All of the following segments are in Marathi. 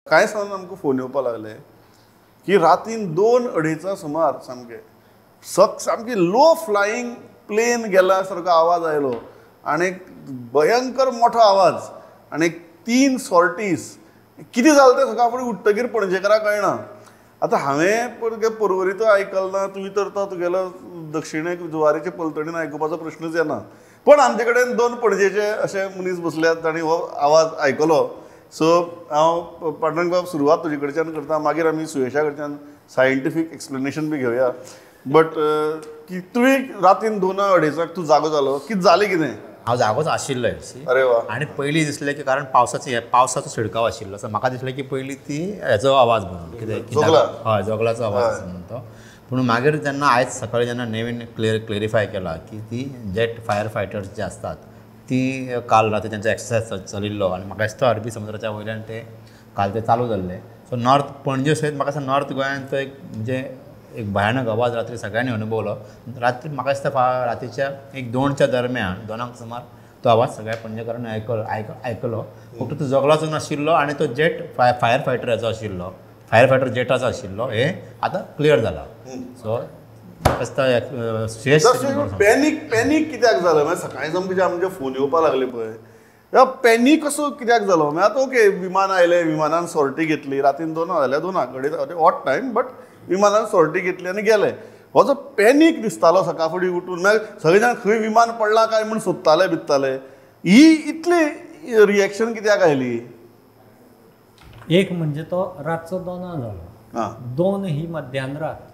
कांय दिसांनी आमकां फोन येवपाक लागले की रातीन 2-2:30 सुमार सामकी लो फ्लायींग प्लेन गेल्या सारको आवाज आयलो आनी भयंकर मोठो आवाज आनी 3 सॉर्टीज कितें जालें तें सकाळ फुडें उठ्ठगीर पणजेकाराक कळना. आतां हांवें पर्वरीचो आयकलो ना, तुवें तर तुगेलो दक्षिणेक जुवारीचे पलतडीन आयकुपाचो प्रश्नच येना. पण आमचे कडेन 2 पणजेचे अशे मनीस बसल्यात, तांणी हो आवाज आयकलो. सो हांव पांडुरंग बाब सुरवात तुजे कडच्यान करता, मागीर आमी सुयेशा कडच्यान सायंटिफीक एक्सप्लेनेशन बी घेवया. बट की तुवें रातीन 2-2:30 तूं जागो जालो, कितें जालें कितें? हांव जागोच आशिल्लो. अरे वा. आनी पयलीं दिसलें की कारण पावसाचो शिडकाव आशिल्लो, सो म्हाका दिसलें की पयलीं ती हेचो आवाज म्हणून कितें हय जोगलाचो आवाज म्हणून तो. पूण मागीर जेन्ना आयज सकाळीं जेन्ना नेवीन क्लेरिफाय केला की ती जेट फायर फायटर्स जे आसतात ती काल राती तेंचो एक्सरसायज चलिल्लो आनी म्हाका दिसता अरबी समुद्राच्या वयल्यान काल ते चालू जाल्ले. सो नॉर्थ पणजे सयत म्हाका दिसता नॉर्थ गोंयांत तो एक भयानक आवाज रात्री सगळ्यांनी अनुभवलो. रात्री म्हाका दिसता रातीच्या 1-2च्या दरम्यान 2 सुमार तो आवाज सगळ्या पणजेकारांनी आयकलो. फक्त तो जोगलाचो नाशिल्लो आनी तो जेट फायर फायटर हेचो आशिल्लो, फायर फायटर जेटाचो आशिल्लो. हे आतां क्लियर जाला. सो पॅनीक कित्याक जालो? मागीर सकाळीं सामके आमचे फोन येवपाक लागले पळय, पॅनीक कसो कित्याक जालो? मागीर आतां ओके, विमान आयलें, विमानान सॉर्टी घेतली, रातीन 2 जाल्यार 2 कडेन ऑट टायम, बट विमानान सॉर्टी घेतली आनी गेले. हो जो पॅनीक दिसतालो सकाळ फुडें उठून, मागीर सगळे जाण खंय विमान पडलां काय म्हूण सोदताले बित्ताले, ही इतली रिएक्शन कित्याक आयली? एक म्हणजे तो रातचो 2 जालो. 2 ही मध्यान रात.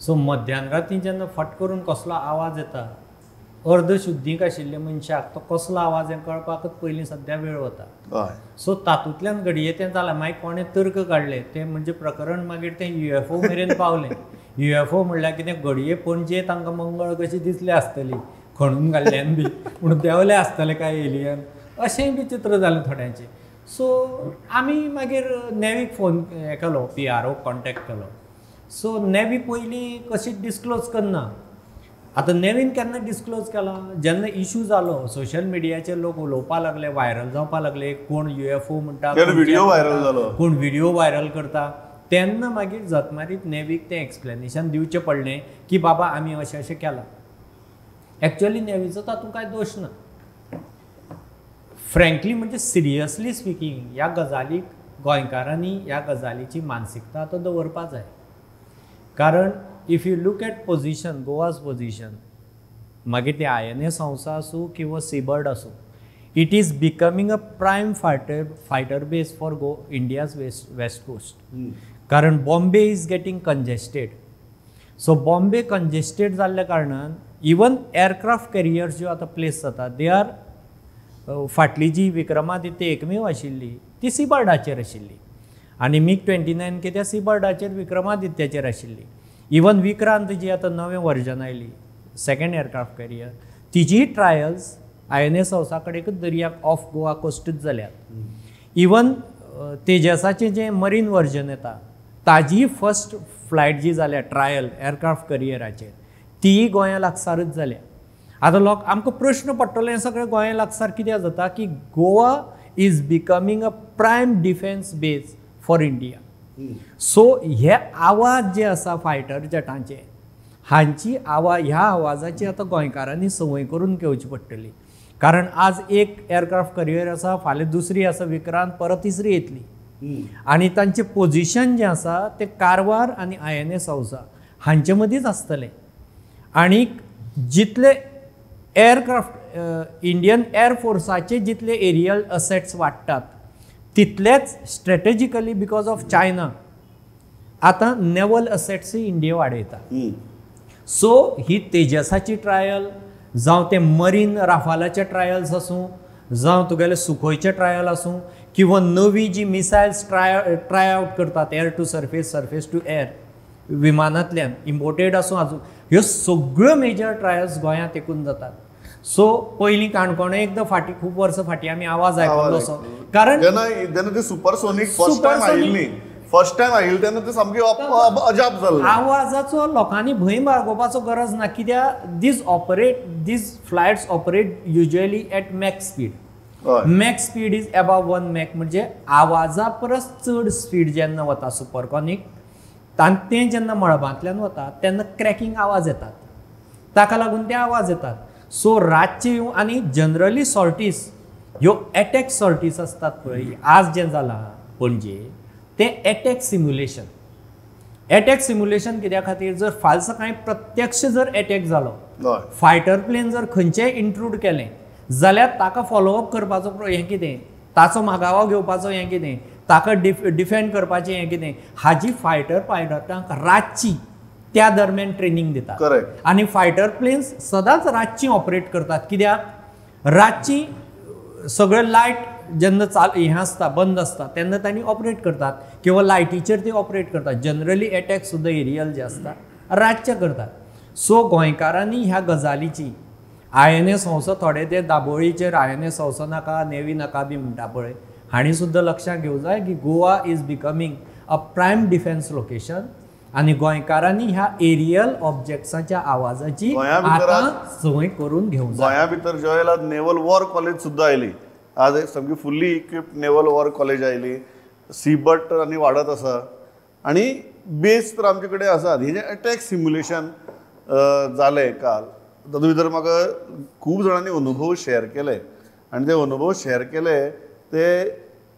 सो मध्यान राती जेन्ना फट करून कसलो आवाज येता, अर्धशुद्धीक आशिल्ल्या मनशाक तो कसलो आवाज हें कळपाकच पयलीं सद्या वेळ वता. सो तातूंतल्यान घडये तें जालें. मागीर कोणें तर्क काडले, तें म्हणजे प्रकरण मागीर तें UFO मेरेन पावलें. UFO म्हणल्यार कितें, घडये पणजे तांकां मंगळ कशी दिसली आसतली खणून घाल्ल्यान बी, पूण देंवले आसतले काय एलियन, अशेंय बी चित्र जालें थोड्यांचें. सो आमी मागीर नेवीक फोन हें केलो, PRO कॉन्टेक्ट केलो. सो नेवी पयलीं कशीच डिस्क्लोज करना. आतां नेवीन केन्ना डिस्क्लोज केला? जेन्ना इशू जालो, सोशल मिडियाचेर लोक उलोवपाक लागले, व्हायरल जावपाक लागले, कोण UFO म्हणटा, व्हिडिओ व्हायरल जालो, कोण व्हिडिओ व्हायरल करता, तेन्ना मागीर जतमारीत नेवीक तें एक्सप्लेनेशन दिवचें पडलें की बाबा आमी अशें अशें केलां. एक्चुअली नेवीचो तातूंत कांय दोश ना. फ्रँकली म्हणजे सिरियसली स्पिकींग, ह्या गजालीक गोंयकारांनी ह्या गजालीची मानसिकता आतां दवरपा जाय. कारण if you look at position, Goa's position, मागीर ते INA संस्था आसूं किंवा सीबर्ड आसूं, it is becoming a prime fighter base for India's west coast. कारण Bombay is getting congested. So Bombay congested जाल्ल्या कारणान इवन एअरक्राफ्ट कॅरियर्स ज्यो आतां प्लेस जाता, दे आर फाटली जी विक्रमादित्य एकमेव आशिल्ली ती सीबर्डाचेर आशिल्ली आनी MiG-29 कित्याक सीबर्डाचेर विक्रमादित्याचेर आशिल्ली. इवन विक्रांत जी आतां नवें वर्जन आयली, सेकेंड एअरक्राफ्ट कॅरियर, तिजीय ट्रायल्स INA संस्था कडेनच दर्याक ऑफ गोवा कोस्टूच जाल्यात. इवन तेजसाचें जें मरीन वर्जन येता, ताजी फर्स्ट फ्लायट जी जाल्या ट्रायल एअरक्राफ्ट कॅरियराचेर, तीय गोंया लागसारच जाल्या. आतां लोक आमकां प्रश्न पडटलो, हें सगळें गोंया लागसार कित्याक जाता की Goa is becoming a prime defence base for India. So हे आवाज जे आसा फायटर जेटांचे, हांची ह्या आवाजाची आतां गोंयकारांनी संवय करून घेवची पडटली. कारण आज एक एअरक्राफ्ट कॅरियर आसा, फाल्यां दुसरी आसा विक्रांत, परत तिसरी येतली. आनी तांचें पोजिशन जें आसा तें कारवार आनी INA संस्था हांचे मदींच आसतलें. आनीक जितले एअरक्राफ्ट इंडियन एअरफोर्साचे जितले एरियल असेट्स वाडटात, तितलेच स्ट्रॅटेजिकली बिकॉज ऑफ चायना आतां नेवल असेट्सूय इंडिया वाडयता. सो ही तेजसाची ट्रायल जावं ते मरीन राफालाचे ट्रायल्स आसूं, जावं तुगेले सुखोयचे ट्रायल आसूं, किंवा नवी जी मिसायल्स ट्राय आउट करतात air to surface, surface to air, विमानांतल्यान इम्पोर्टेड आसूं आजून, ह्यो सगळ्यो मेजर ट्रायल्स गोंयांत एकूण जातात. सो पयलीं काणकोणे एकदां फाटीं खूब वर्सां फाटीं आमी आवाज आयकलो असो, कारण जेन्ना ती सुपरसोनीक फर्स्ट टायम आयिल्ली तेन्ना ते सामकी अजाप जाल्लें. आवाजाचो लोकांनी भंय बाळगोवपाचो गरज ना, कित्याक these flights operate usually eight max speed. हय. Max speed is above 1 Mac म्हणजे आवाजा परस चड स्पीड जेन्ना वता सुपरकॉनिक ते जेन्ना मळबांतल्यान वता तेन्ना क्रॅकिंग आवाज येतात, ताका लागून ते आवाज येतात. सो रातचे आनी जनरली सॉर्टीस ह्यो एटॅक सॉर्टीस असतात पळय, आज जें जालां पणजे ते एटॅक सिम्युलेशन. एटॅक सिम्युलेशन कित्या खातीर जर फाल सकाळी प्रत्यक्ष जर एटॅक जालो, हय. फायटर प्लेन जर खंयचेय इंट्रूड केलें जाल्यार ताका फॉलोअप करपाचो हें कितें, ताचो मागावा घेवपाचो हें कितें, ताका डिफेंड करपाचें हें कितें, हाजी फायटर पायलटांक रातची त्या दरम्यान ट्रेनिंग दितात. Correct. आनी फायटर प्लेन्स सदांच रातची ऑपरेट करतात. कित्याक रातची सगळें लायट जेन्ना हें आसता बंद आसता तेन्ना तांणी ऑपरेट करतात किंवा लायटीचेर ते ऑपरेट करतात. जनरली एटॅक सुद्दां एरियल जे आसता रातचे करतात. सो गोंयकारांनी ह्या गजालीची INS संवसो थोडे ते दाबोळीचेर INS संवसो नाका नेवी नाका बी म्हणटा पळय, हांणी सुद्दां लक्षांत घेवंक जाय की Goa is becoming a prime defence location आनी गोंयकारांनी ह्या एरियल ऑब्जेक्ट्साच्या आवाजाची गोंया भितर आतां संवय करून घेवंक जाय. गोंया भितर जॉयल आज नेवल वॉर कॉलेज सुद्दां आयली. आज एक सामकी fully equipped naval war college आयली. सीबट आनी वाडत आसा आनी बेस तर आमचे कडेन आसात. हे जे अटॅक सिम्युलेशन जालें काल, तातूंत भितर म्हाका खूब जाणांनी अनुभव शेअर केले आनी ते अनुभव शेअर केले ते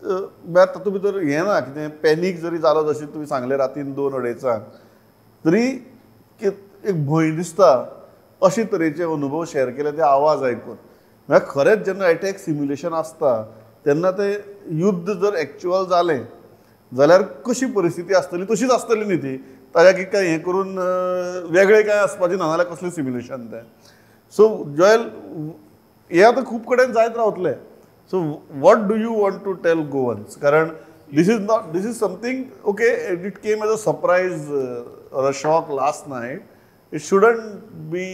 तातूंत भितर हें ना कितें पॅनीक जरी जालो जशें तुमी सांगलें रातीन 2-2:30 तरी एक भंय दिसता अशे तरेचे अनुभव शेअर केले ते आवाज आयकून. म्हळ्यार खरेंच जेन्ना अटॅक सिम्युलेशन आसता तेन्ना ते युद्ध जर एक्चुअल जालें जाल्यार कशी परिस्थिती आसतली तशीच आसतली न्ही ती. ताज्याक एक काय हें करून वेगळें काय आसपाचें ना जाल्यार कसलें सिम्युलेशन तें. सो जॉयल हे आतां खूब कडेन जायत रावतलें. So what do you want to tell Goans? कारण this is something okay, it came as a surprise or a shock last night. It shouldn't be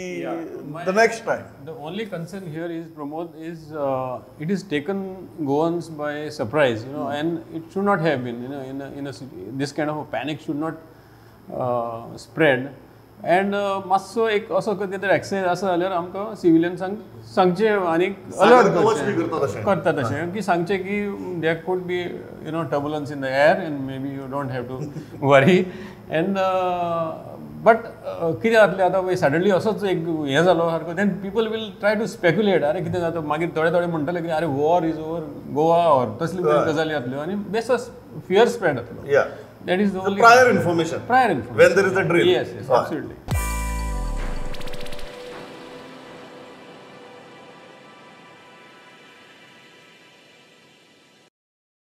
the next time. The only concern here is, Pramod, is it is taken Goans by surprise, and it should not have been, in a this kind of a panic should not spread. And मातसो एक असो कितें तरी एक्सरसाइज आसा जाल्यार आमकां सिव्हिलियन्सांक सांगचें आनी अलर्ट करता तशें की सांगचें की there could be turbulence in the air and maybe you don't have to worry. And but कितें जातलें आतां सडनली असोच एक हें जालो सारको, then people will try to speculate, अरे कितें जाता, मागीर थोडे म्हणटले की अरे war is over Goa or तसली गजाली जातल्यो आनी बेस्ट फियर स्प्रेड जातलो. Yeah. That is the only prior information. Prior information. When there is a drill. Yes, absolutely.